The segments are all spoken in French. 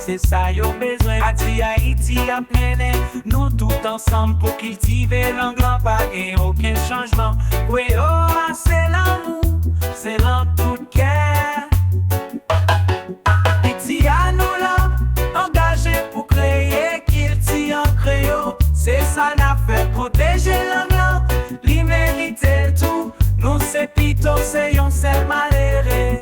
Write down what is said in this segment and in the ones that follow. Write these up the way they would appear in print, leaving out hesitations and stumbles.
c'est ça yo besoin. Ati Haïti a mené, nous tout ensemble pour cultiver l'anglais, pas gain aucun changement. Oui, oh, c'est l'amour, c'est l'en tout cœur. Haïti à nous là, engagé pour créer qu'il en créole. C'est ça n'a fait protéger l'anglais, li mérite tout. Nous c'est pito, c'est yon seul malheureux.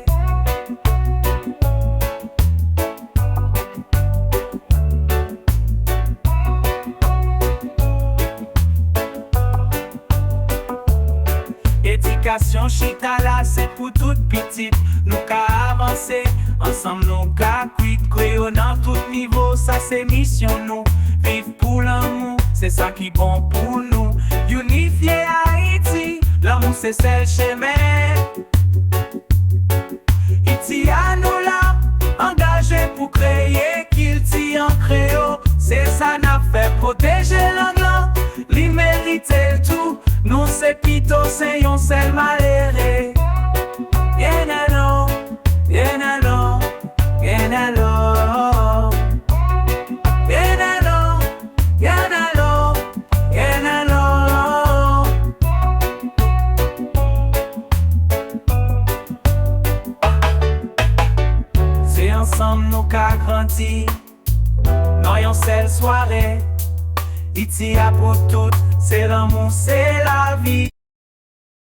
Éducation chita là, c'est pour toute petite. Nous qu'à avancer, ensemble nous qu'à quitter. Créer dans tout niveau, ça c'est mission nous. Vivre pour l'amour, c'est ça qui bon pour nous. Unifier Haïti, l'amour c'est celle chemin. Haïti à nous là, engagé pour créer qu'il en créole. C'est ça n'a fait protéger l'anglais, li mérite tout. Nous c'est pito, c'est yon seul malheureux. Yenalo, yenalo, yenalo, yenalo, yenalo, yenalo. C'est ensemble nous qu'a grandi, dans yon seule soirée. Haïti a pour tout, c'est l'amour, c'est la vie.